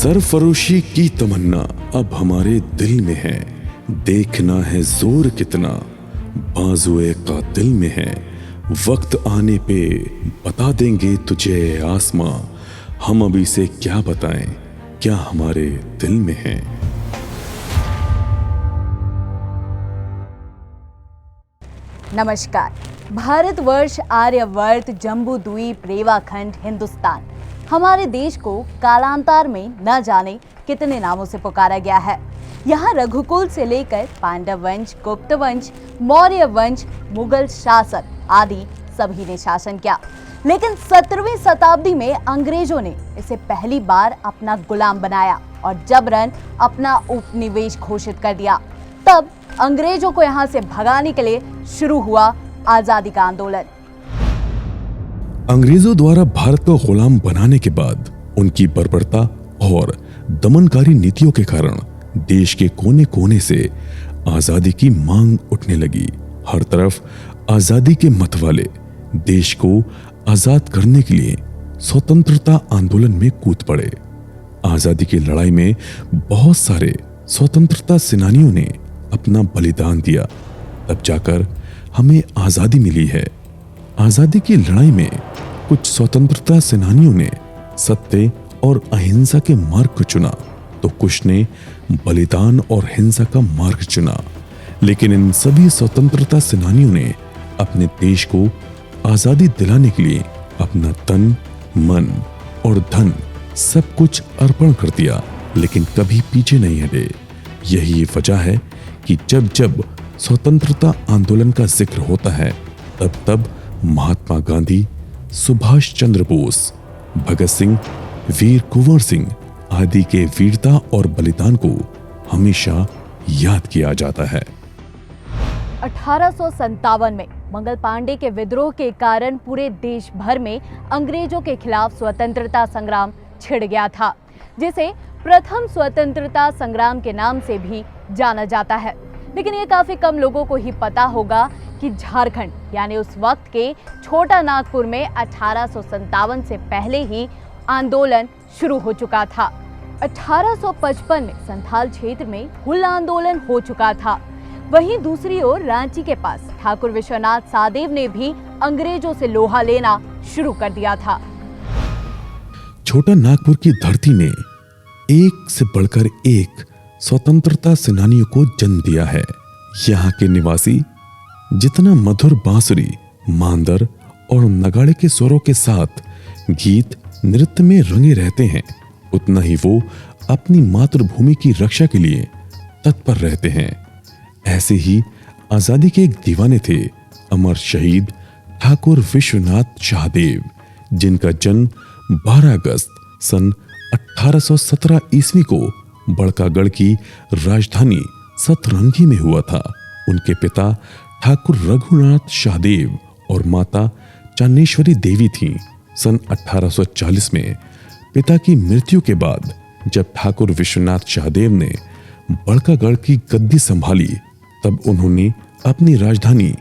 सरफरोशी की तमन्ना अब हमारे दिल में है, देखना है जोर कितना बाजुए कातिल में है। वक्त आने पे बता देंगे तुझे आसमां, हम अभी से क्या बताएं क्या हमारे दिल में है। नमस्कार। भारतवर्ष, आर्यवर्त, जम्बू द्वीप, रेवाखंड, हिंदुस्तान, हमारे देश को कालांतर में न जाने कितने नामों से पुकारा गया है। यहाँ रघुकुल से लेकर पांडव वंश, गुप्त वंश, मौर्य वंश, मुगल शासक आदि सभी ने शासन किया। लेकिन 17वीं शताब्दी में अंग्रेजों ने इसे पहली बार अपना गुलाम बनाया और जबरन अपना उपनिवेश घोषित कर दिया। तब अंग्रेजों को यहाँ से भगाने के लिए शुरू हुआ आजादी का आंदोलन। अंग्रेजों द्वारा भारत को गुलाम बनाने के बाद उनकी बर्बरता और दमनकारी नीतियों के कारण देश के कोने कोने से आजादी की मांग उठने लगी। हर तरफ आजादी के मत वाले देश को आजाद करने के लिए स्वतंत्रता आंदोलन में कूद पड़े। आजादी की लड़ाई में बहुत सारे स्वतंत्रता सेनानियों ने अपना बलिदान दिया, तब जाकर हमें आजादी मिली है। आजादी की लड़ाई में कुछ स्वतंत्रता सेनानियों ने सत्य और अहिंसा के मार्ग को चुना, तो कुछ ने बलिदान और हिंसा का मार्ग चुना। लेकिन इन सभी स्वतंत्रता सेनानियों ने अपने देश को आजादी दिलाने के लिए अपना तन, मन और धन सब कुछ अर्पण कर दिया, लेकिन कभी पीछे नहीं हटे। यही वजह है कि जब जब स्वतंत्रता आंदोलन का जिक्र होता है तब तब महात्मा गांधी, सुभाष चंद्र बोस, भगत सिंह, वीर कुंवर सिंह आदि के वीरता और बलिदान को हमेशा याद किया जाता है। 1857 में मंगल पांडे के विद्रोह के कारण पूरे देश भर में अंग्रेजों के खिलाफ स्वतंत्रता संग्राम छिड़ गया था, जिसे प्रथम स्वतंत्रता संग्राम के नाम से भी जाना जाता है। लेकिन ये काफी कम लोगों को ही पता होगा कि झारखंड यानी उस वक्त के छोटा नागपुर में 1857 से पहले ही आंदोलन शुरू हो चुका था। 1855 में संथाल क्षेत्र में हुल आंदोलन हो चुका था। वहीं दूसरी ओर रांची के पास ठाकुर विश्वनाथ सादेव ने भी अंग्रेजों से लोहा लेना शुरू कर दिया था। छोटा नागपुर की धरती ने एक से बढ़कर एक स्वतंत्रता सेनानियों को जन्म दिया है। यहाँ के निवासी जितना मधुर बांसुरी, मांदर और नगाड़े के स्वरों के साथ गीत नृत्य में रंगे रहते हैं, उतना ही वो अपनी मातृभूमि की रक्षा के लिए तत्पर रहते हैं। ऐसे ही आजादी के एक दीवाने थे अमर शहीद ठाकुर विश्वनाथ शाहदेव, जिनका जन्म 12 अगस्त सन 1817 ईस्वी को बड़कागढ़ की राजधानी सतरंगी में हुआ था। उनके पिता ठाकुर रघुनाथ शाहदेव और माता चानेश्वरी देवी थीं। सन 1840 में पिता की मृत्यु के बाद जब ठाकुर विश्वनाथ शाहदेव ने बड़कागढ़ की गद्दी संभाली, तब उन्होंने अपनी राजधानी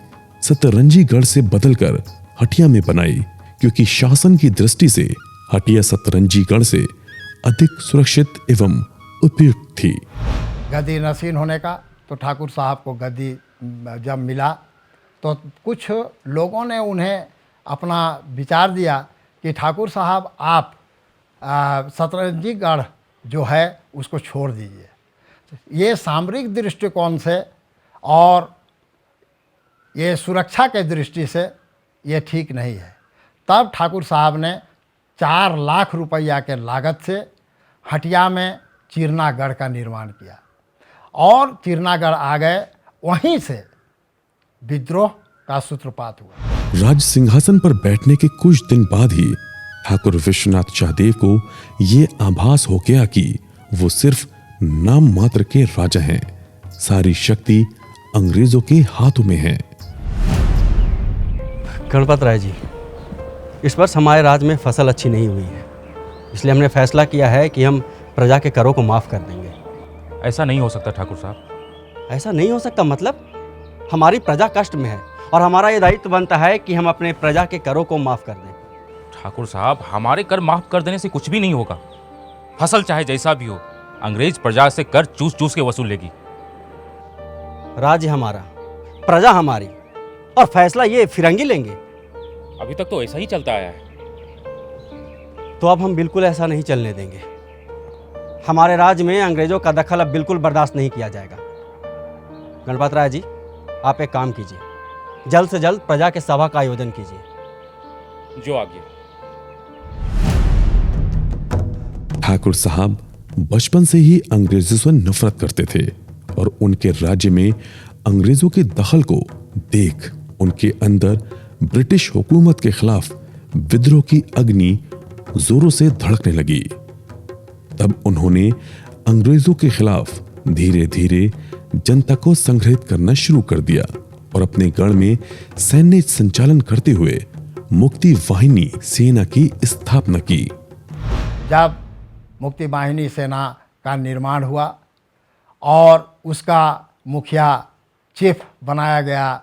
सतरंजीगढ़ से बदलकर हटिया में बनाई, क्योंकि शासन की दृष्टि से हटिया सतरंजीगढ़ से अधिक सुरक्षित एवं उपयुक्त थी। गद्दी नसीन होने का तो ठाकुर साहब को गद्दी जब मिला तो कुछ लोगों ने उन्हें अपना विचार दिया कि ठाकुर साहब आप सतरंजीगढ़ जो है उसको छोड़ दीजिए। ये सामरिक दृष्टिकोण से और ये सुरक्षा के दृष्टि से ये ठीक नहीं है। तब ठाकुर साहब ने 4 लाख रुपया के लागत से हटिया में चिरनागढ़ का निर्माण किया और चिरनागढ़ आ गए। वहीं से विद्रोह का सूत्रपात हुआ। राज सिंहासन पर बैठने के कुछ दिन बाद ही ठाकुर विश्वनाथ शाहदेव को ये आभास हो गया कि वो सिर्फ नाम मात्र के राजा हैं, सारी शक्ति अंग्रेजों के हाथों में है। गणपत राय जी, इस वर्ष हमारे राज्य में फसल अच्छी नहीं हुई है, इसलिए हमने फैसला किया है कि हम प्रजा के करों को माफ़ कर देंगे। ऐसा नहीं हो सकता ठाकुर साहब। ऐसा नहीं हो सकता मतलब? हमारी प्रजा कष्ट में है और हमारा ये दायित्व बनता है कि हम अपने प्रजा के करों को माफ़ कर दें। ठाकुर साहब, हमारे कर माफ़ कर देने से कुछ भी नहीं होगा। फसल चाहे जैसा भी हो, अंग्रेज प्रजा से कर चूस चूस के वसूल लेगी। राज्य हमारा, प्रजा हमारी, और फैसला ये फिरंगी लेंगे। अभी तक तो ऐसा ही चलता आया है। तो अब हम बिल्कुल ऐसा नहीं चलने देंगे। हमारे राज्य में अंग्रेजों का दखल अब बिल्कुल बर्दाश्त नहीं किया जाएगा। गणपत राय जी, आप एक काम कीजिए, जल्द से जल्द प्रजा के सभा का आयोजन कीजिए। जो आगे। ठाकुर साहब बचपन से ही अंग्रेजों से नफरत करते थे और उनके राज्य में अंग्रेजों के दखल को देख उनके अंदर ब्रिटिश हुकूमत के खिलाफ विद्रोह की अग्नि जोरों से धड़कने लगी। तब उन्होंने अंग्रेजों के खिलाफ धीरे धीरे जनता को संग्रहित करना शुरू कर दिया और अपने गढ़ में सैन्य संचालन करते हुए मुक्ति वाहिनी सेना की स्थापना की। जब मुक्ति वाहिनी सेना का निर्माण हुआ और उसका मुखिया चीफ बनाया गया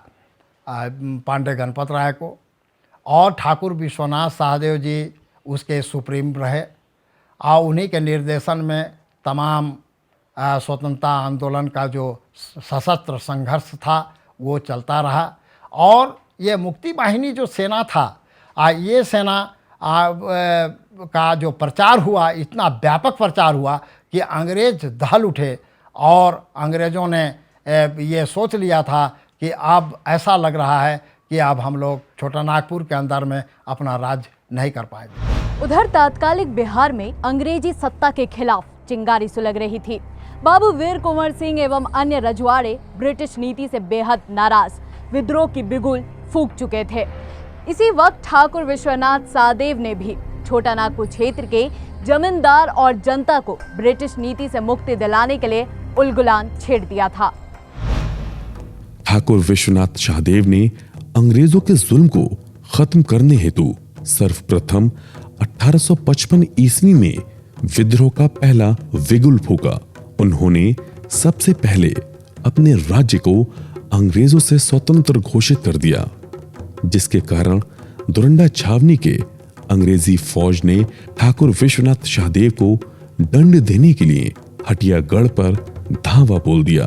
पांडे गणपत राय को, और ठाकुर विश्वनाथ सहदेव जी उसके सुप्रीम रहे, और उन्हीं के निर्देशन में तमाम स्वतंत्रता आंदोलन का जो सशस्त्र संघर्ष था वो चलता रहा। और ये मुक्ति वाहिनी जो सेना था, ये सेना का जो प्रचार हुआ, इतना व्यापक प्रचार हुआ कि अंग्रेज दहल उठे और अंग्रेज़ों ने ये सोच लिया था कि अब ऐसा लग रहा है कि अब हम लोग छोटा नागपुर के अंदर में अपना राज नहीं कर पाएंगे। उधर तात्कालिक बिहार में अंग्रेजी सत्ता के खिलाफ चिंगारी सुलग रही थी। बाबू वीर कुंवर सिंह एवं अन्य रजवाड़े ब्रिटिश नीति से बेहद नाराज विद्रोह की बिगुल फूंक चुके थे। इसी वक्त ठाकुर विश्वनाथ सहदेव ने भी छोटा नागपुर क्षेत्र के जमींदार और जनता को ब्रिटिश नीति से मुक्ति दिलाने के लिए उलगुलान छेड़ दिया था। ठाकुर विश्वनाथ सहदेव ने अंग्रेजों के जुल्म को खत्म करने हेतु सर्वप्रथम 1855 ईस्वी में विद्रोह का पहला विगुल फूका। उन्होंने सबसे पहले अपने राज्य को अंग्रेजों से स्वतंत्र घोषित कर दिया, जिसके कारण दुरंडा छावनी के अंग्रेजी फौज ने ठाकुर विश्वनाथ सहदेव को दंड देने के लिए हटियागढ़ पर धावा बोल दिया।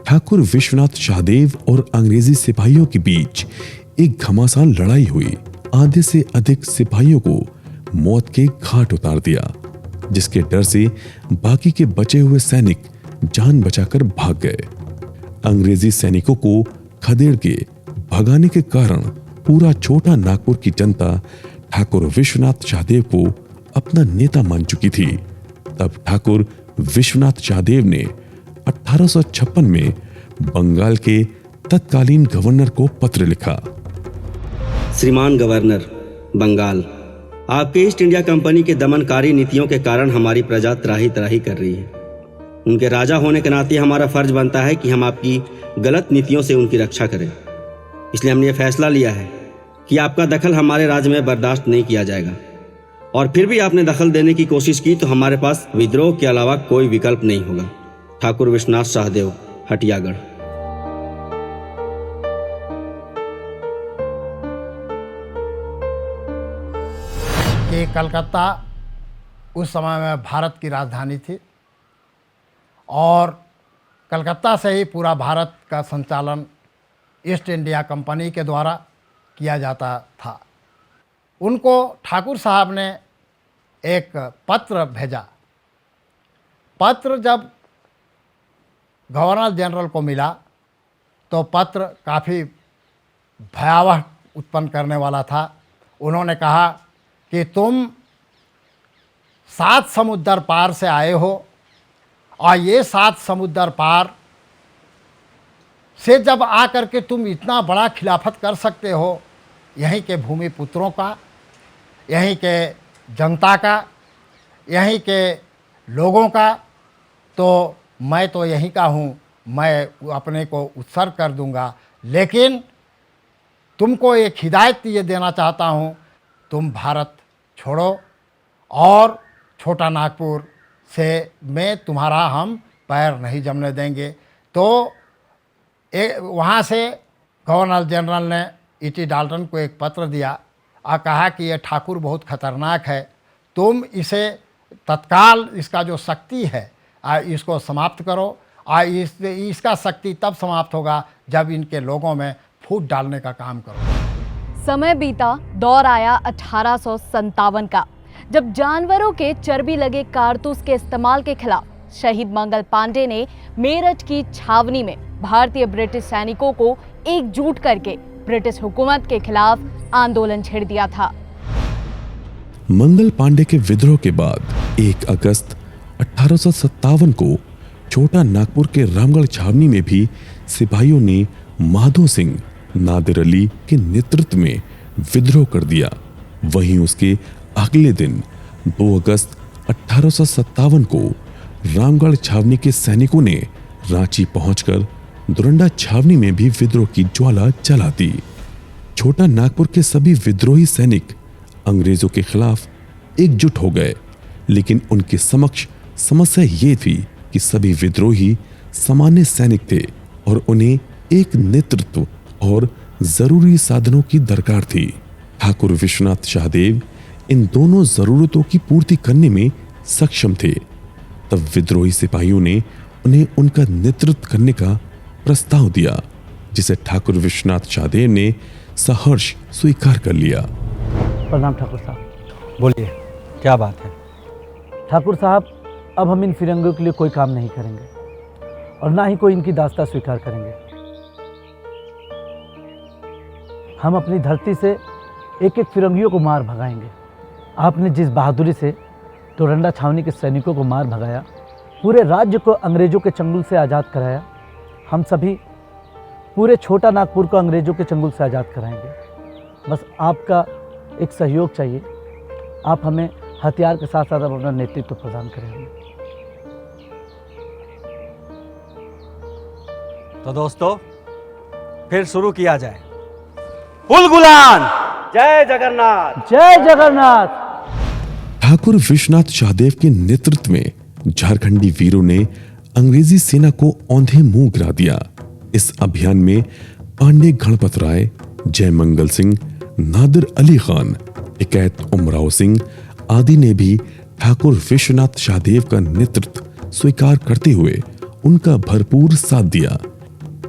ठाकुर विश्वनाथ सहदेव और अंग्रेजी सिपाहियों के बीच एक घमासान लड़ाई हुई। आधे से अधिक सिपाहियों को मौत के घाट उतार दिया, जिसके डर से बाकी के बचे हुए सैनिक जान बचाकर भाग गए। अंग्रेजी सैनिकों को खदेड़ के भगाने के कारण पूरा छोटा नागपुर की जनता ठाकुर विश्वनाथ सहदेव को अपना नेता मान चुकी थी। तब ठाकुर विश्वनाथ सहदेव ने 1856 में बंगाल के तत्कालीन गवर्नर को पत्र लिखा। श्रीमान गवर्नर, बंगाल, आपके ईस्ट इंडिया कंपनी के दमनकारी नीतियों के कारण हमारी प्रजा त्राही त्राही कर रही है। उनके राजा होने के नाते हमारा फर्ज बनता है कि हम आपकी गलत नीतियों से उनकी रक्षा करें। इसलिए हमने ये फैसला लिया है कि आपका दखल हमारे राज्य में बर्दाश्त नहीं किया जाएगा, और फिर भी आपने दखल देने की कोशिश की तो हमारे पास विद्रोह के अलावा कोई विकल्प नहीं होगा। ठाकुर विश्वनाथ सहदेव, हटियागढ़। कि कलकत्ता उस समय में भारत की राजधानी थी और कलकत्ता से ही पूरा भारत का संचालन ईस्ट इंडिया कंपनी के द्वारा किया जाता था। उनको ठाकुर साहब ने एक पत्र भेजा। पत्र जब गवर्नर जनरल को मिला तो पत्र काफ़ी भयावह उत्पन्न करने वाला था। उन्होंने कहा कि तुम 7 समुद्र पार से आए हो और ये 7 समुद्र पार से जब आकर के तुम इतना बड़ा खिलाफत कर सकते हो यहीं के भूमि पुत्रों का, यहीं के जनता का, यहीं के लोगों का, तो मैं तो यहीं का हूँ, मैं अपने को उत्सर्ग कर दूंगा। लेकिन तुमको एक हिदायत ये देना चाहता हूँ, तुम भारत छोड़ो और छोटा नागपुर से में तुम्हारा हम पैर नहीं जमने देंगे। तो वहाँ से गवर्नर जनरल ने E.T. डाल्टन को एक पत्र दिया और कहा कि ये ठाकुर बहुत खतरनाक है, तुम इसे तत्काल इसका जो शक्ति है इसको समाप्त करो। इसका शक्ति तब समाप्त होगा जब इनके लोगों में फूट डालने का काम करो। समय बीता, दौर आया 1857 का, जब जानवरों के चर्बी लगे कारतूस के इस्तेमाल के खिलाफ शहीद मंगल पांडे ने मेरठ की छावनी में भारतीय ब्रिटिश सैनिकों को एकजुट करके ब्रिटिश हुकूमत के खिलाफ आंदोलन छेड़ दिया था। मंगल पांडे के विद्रोह के बाद 1 अगस्त 1857 को छोटा नागपुर के रामगढ़ छावनी में भी सिपाहियों ने माधो सिंह नादिर अली के नेतृत्व में विद्रोह कर दिया। वहीं उसके अगले दिन 2 अगस्त 1857 को रामगढ़ छावनी के सैनिकों ने रांची पहुंचकर दुरंडा छावनी में भी विद्रोह की ज्वाला जला दी। छोटा नागपुर के सभी विद्रोही सैनिक अंग्रेजों के खिलाफ एकजुट हो गए, लेकिन उनके समक्ष समस्या ये थी कि सभी विद्रोही सामान्य सैनिक थे और उन्हें एक नेतृत्व और जरूरी साधनों की दरकार थी। ठाकुर विश्वनाथ शाहदेव इन दोनों जरूरतों की पूर्ति करने में सक्षम थे। तब विद्रोही सिपाहियों ने उन्हें उनका नेतृत्व करने का प्रस्ताव दिया, जिसे ठाकुर विश्वनाथ शाहदेव ने सहर्ष स्वीकार कर लिया। प्रणाम ठाकुर साहब। बोलिए, क्या बात है? ठाकुर साहब, अब हम इन फिरंगियों के लिए कोई काम नहीं करेंगे और ना ही कोई इनकी दास्ता स्वीकार करेंगे। हम अपनी धरती से एक एक फिरंगियों को मार भगाएंगे। आपने जिस बहादुरी से डोरंडा छावनी के सैनिकों को मार भगाया, पूरे राज्य को अंग्रेजों के चंगुल से आज़ाद कराया, हम सभी पूरे छोटा नागपुर को अंग्रेजों के चंगुल से आज़ाद कराएंगे। बस आपका एक सहयोग चाहिए। आप हमें हथियार के साथ साथ अपना नेतृत्व प्रदान करेंगे। तो दोस्तों, फिर शुरू किया जाए। फुल गुलान, जय जगन्नाथ, जय जगन्नाथ। ठाकुर विश्वनाथ शाहदेव के नेतृत्व में झारखंडी वीरों ने अंग्रेजी सेना को औंधे मुंह गिरा दिया। इस अभियान में पांडे गणपत राय, जयमंगल सिंह, नादिर अली खान, इकैत उमराव सिंह आदि ने भी ठाकुर विश्वनाथ शाहदेव का नेतृत्व स्वीकार करते हुए उनका भरपूर साथ दिया,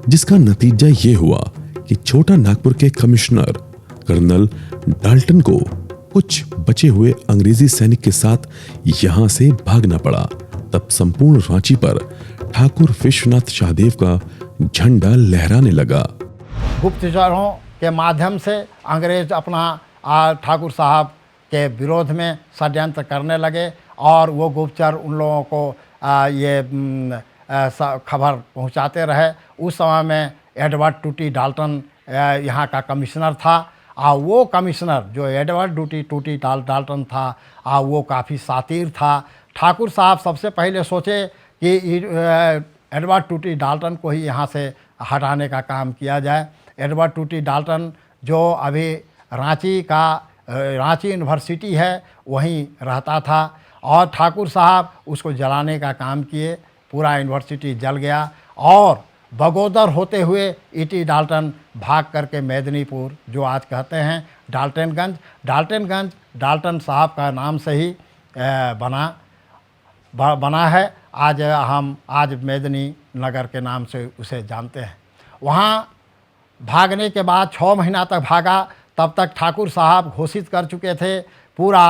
जिसका नतीजा ये हुआ कि छोटा नागपुर के कमिश्नर कर्नल डाल्टन को कुछ बचे हुए अंग्रेजी सैनिक के साथ यहां से भागना पड़ा। तब संपूर्ण रांची पर ठाकुर विश्वनाथ शाहदेव का झंडा लहराने लगा। गुप्तचरों के माध्यम से अंग्रेज अपना ठाकुर साहब के विरोध में षड्यंत्र करने लगे और वो गुप्तचर उन लोगों को ये खबर पहुंचाते रहे। उस समय में एडवर्ड टूटी डाल्टन यहाँ का कमिश्नर था। वो कमिश्नर जो एडवर्ड टूटी डाल्टन था, वो काफ़ी शातिर था। ठाकुर साहब सबसे पहले सोचे कि एडवर्ड टूटी डाल्टन को ही यहाँ से हटाने का काम किया जाए। एडवर्ड टूटी डाल्टन जो अभी रांची यूनिवर्सिटी है वहीं रहता था और ठाकुर साहब उसको जलाने का काम किए। पूरा यूनिवर्सिटी जल गया और बगोदर होते हुए ईटी डाल्टन भाग करके मेदिनीपुर, जो आज कहते हैं डाल्टनगंज, डाल्टन साहब का नाम से ही बना है। आज मेदिनी नगर के नाम से उसे जानते हैं। वहाँ भागने के बाद 6 महीना तक भागा। तब तक ठाकुर साहब घोषित कर चुके थे पूरा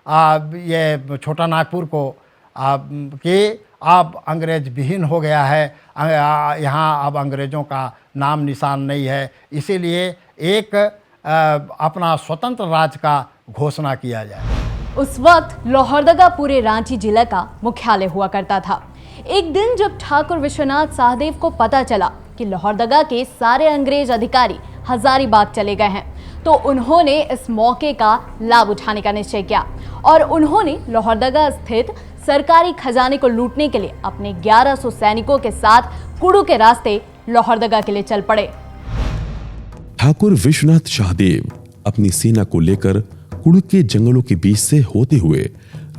ये छोटा नागपुर को कि अब अंग्रेज विहीन हो गया है, यहाँ अब अंग्रेज़ों का नाम निशान नहीं है। इसीलिए एक अपना स्वतंत्र राज्य का घोषणा किया जाए। उस वक्त लोहरदगा पूरे रांची जिले का मुख्यालय हुआ करता था। एक दिन जब ठाकुर विश्वनाथ शाहदेव को पता चला कि लोहरदगा के सारे अंग्रेज अधिकारी हजारीबाग चले गए हैं, तो उन्होंने इस मौके का लाभ उठाने का निश्चय किया और उन्होंने लोहरदगा स्थित सरकारी खजाने को लूटने के लिए अपने 1100 सैनिकों के साथ कुड़ू के रास्ते लोहरदगा के लिए चल पड़े। ठाकुर विश्वनाथ शाहदेव अपनी सेना को लेकर कुड़ू के जंगलों के बीच से होते हुए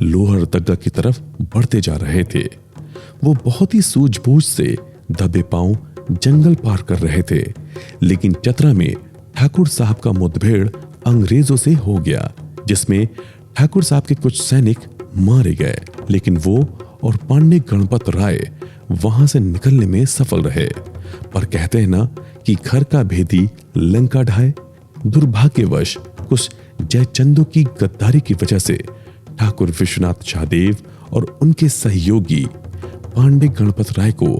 लोहरदगा की तरफ बढ़ते जा रहे थे। वो बहुत ही सूझबूझ से दबे पांव जंगल पार कर रहे थे, लेकिन चतरा में ठाकुर साहब का मुठभेड़ अंग्रेजों से हो गया, जिसमें ठाकुर साहब के कुछ सैनिक मारे गए, लेकिन वो और पांडे गणपत राय वहां से निकलने में सफल रहे। पर कहते हैं ना कि घर का भेदी लंका ढाए। दुर्भाग्यवश कुछ जयचंदों की गद्दारी की वजह से ठाकुर विश्वनाथ शाहदेव और उनके सहयोगी पांडे गणपत राय को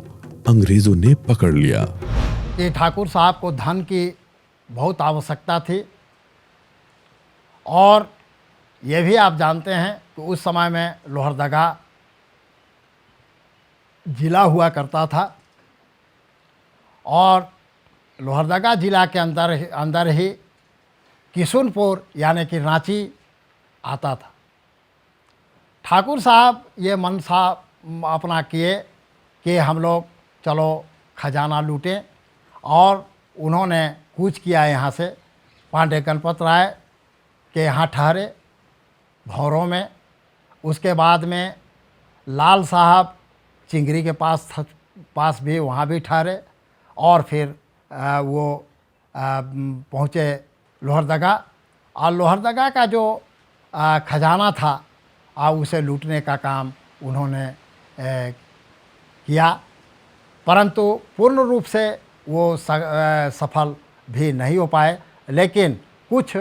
अंग्रेजों ने पकड़ लिया। कि ठाकुर साहब को धन की बहुत आवश्यकता थी, और ये भी आप जानते हैं कि उस समय में लोहरदगा जिला हुआ करता था, और लोहरदगा जिला के अंदर ही किशुनपुर यानी कि रांची आता था। ठाकुर साहब ये मनसा अपना किए कि हम लोग चलो खजाना लूटें, और उन्होंने कूच किया यहाँ से। पांडे गणपत राय के यहाँ ठहरे भौरों में। उसके बाद में लाल साहब चिंगरी के पास भी वहाँ भी ठहरे, और फिर वो पहुँचे लोहरदगा, और लोहरदगा का जो खजाना था उसे लूटने का काम उन्होंने किया, परंतु पूर्ण रूप से वो सफल भी नहीं हो पाए, लेकिन कुछ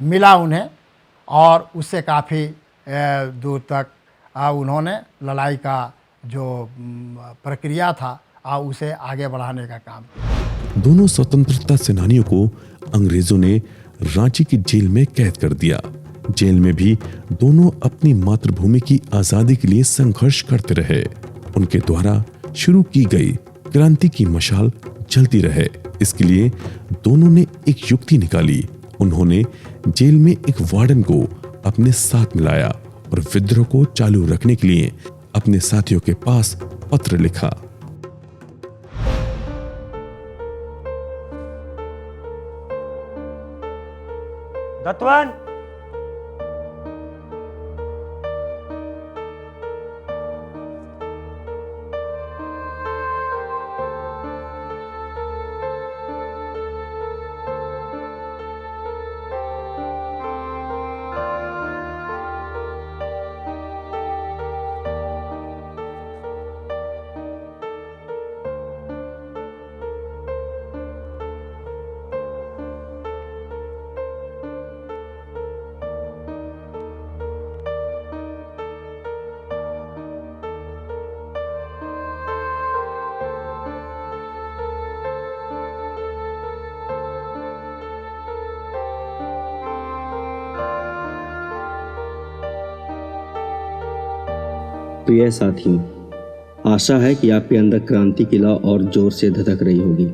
मिला उन्हें, और उससे काफ़ी दूर तक उन्होंने लड़ाई का जो प्रक्रिया था उसे आगे बढ़ाने का काम किया। दोनों स्वतंत्रता सेनानियों को अंग्रेजों ने रांची की जेल में कैद कर दिया। जेल में भी दोनों अपनी मातृभूमि की आजादी के लिए संघर्ष करते रहे। उनके द्वारा शुरू की गई क्रांति की मशाल जलती रहे, इसके लिए दोनों ने एक युक्ति निकाली। उन्होंने जेल में एक वार्डन को अपने साथ मिलाया और विद्रोह को चालू रखने के लिए अपने साथियों के पास पत्र लिखा। दत्तवन, प्रिय साथियों, आशा है कि आपके अंदर क्रांति की लौ और जोर से धधक रही होगी।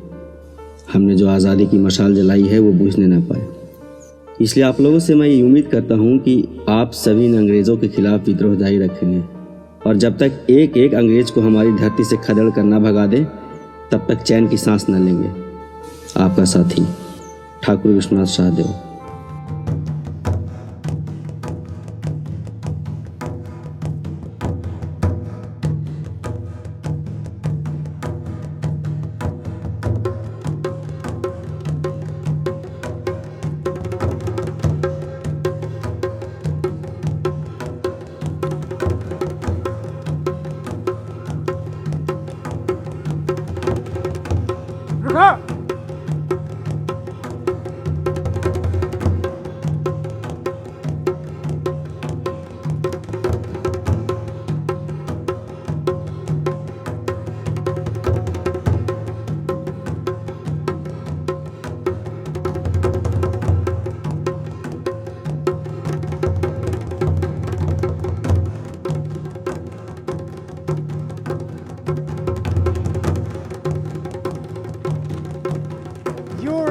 हमने जो आज़ादी की मशाल जलाई है वो बुझने ना पाए, इसलिए आप लोगों से मैं ये उम्मीद करता हूँ कि आप सभी ने अंग्रेज़ों के खिलाफ विद्रोह जारी रखेंगे, और जब तक एक एक अंग्रेज को हमारी धरती से खदेड़ कर ना भगा दे तब तक चैन की सांस न लेंगे। आपका साथी Thakur Vishwanath Shahdeo.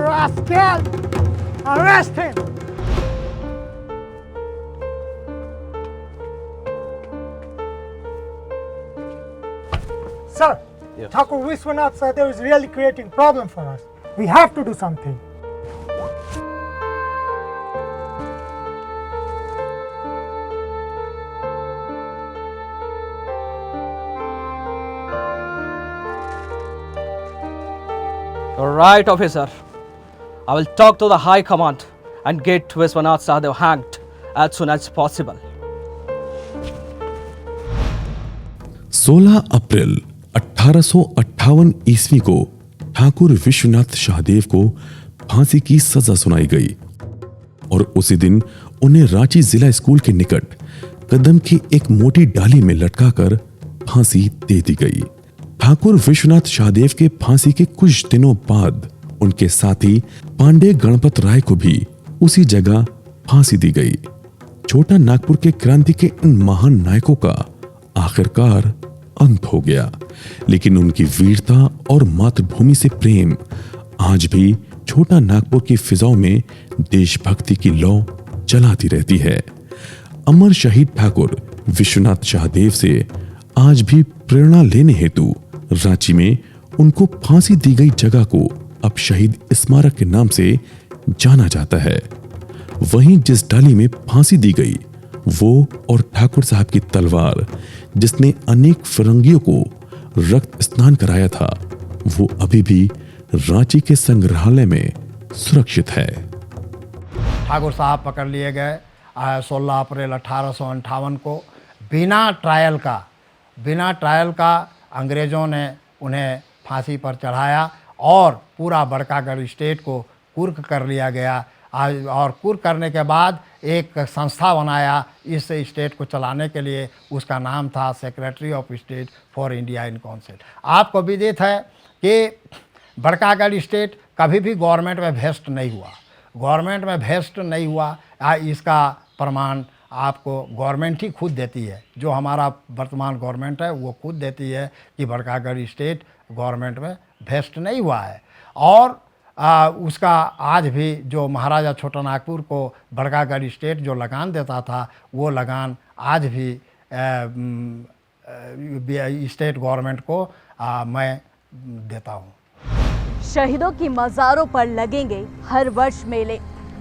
Rascal! Arrest him! Sir, Thakur Vishwanath Sahadev is really creating problem for us. We have to do something. All right, officer. I will talk to the High Command and get Vishwanath Sahadev hanged as soon as possible. 16 अप्रैल 1858 ईस्वी को ठाकुर विश्वनाथ शाहदेव को फांसी की सजा सुनाई गई और उसी दिन उन्हें रांची जिला स्कूल के निकट कदम की एक मोटी डाली में लटकाकर फांसी दे दी गई। ठाकुर विश्वनाथ शाहदेव के फांसी के कुछ दिनों बाद उनके साथी पांडे गणपत राय को भी उसी जगह फांसी दी गई। छोटा नागपुर के क्रांति के इन महान नायकों का आखिरकार अंत हो गया, लेकिन उनकी वीरता और मातृभूमि से प्रेम आज भी छोटा नागपुर की फिजाओं में देशभक्ति की लौ जलाती रहती है। अमर शहीद ठाकुर विश्वनाथ शाहदेव से आज भी प्रेरणा लेने हेतु रांची में उनको फांसी दी गई जगह को अब शहीद स्मारक के नाम से जाना जाता है। वहीं जिस डाली में फांसी दी गई वो और ठाकुर साहब की तलवार जिसने अनेक फिरंगियों को रक्त स्नान कराया था, वो अभी भी रांची के संग्रहालय में सुरक्षित है। ठाकुर साहब पकड़ लिए गए 16 अप्रैल 1858 को बिना ट्रायल का अंग्रेज़ों ने उन्हें फांसी पर चढ़ाया और पूरा बड़कागढ़ स्टेट को कुर्क कर लिया गया। और कुर्क करने के बाद एक संस्था बनाया इस स्टेट को चलाने के लिए, उसका नाम था secretary of state for India in council. आपको विदित है कि बड़कागढ़ स्टेट कभी भी गवर्नमेंट में वेस्ट नहीं हुआ। इसका प्रमाण आपको गवर्नमेंट ही खुद देती है। जो हमारा वर्तमान गवर्नमेंट है वो खुद देती है कि बड़कागढ़ स्टेट गवर्नमेंट में वेस्ट नहीं हुआ है। और उसका आज भी जो महाराजा छोटा नागपुर को बड़कागढ़ स्टेट जो लगान देता था, वो लगान आज भी स्टेट गवर्नमेंट को मैं देता हूँ। शहीदों की मज़ारों पर लगेंगे हर वर्ष मेले।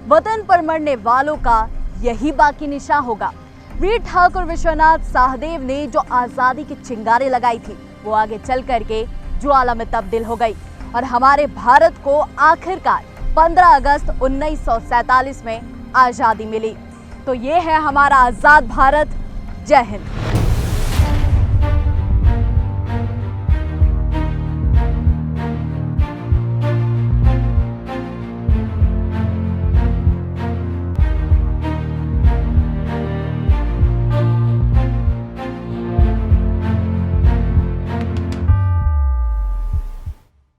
वतन पर मरने वालों का यही बाकी निशान होगा। वीर ठाकुर विश्वनाथ शाहदेव ने जो आज़ादी की चिंगारी लगाई थी, वो आगे चल करके ज्वाला में तब्दील हो गई और हमारे भारत को आखिरकार 15 अगस्त 1947 में आज़ादी मिली। तो ये है हमारा आज़ाद भारत। जय हिंद।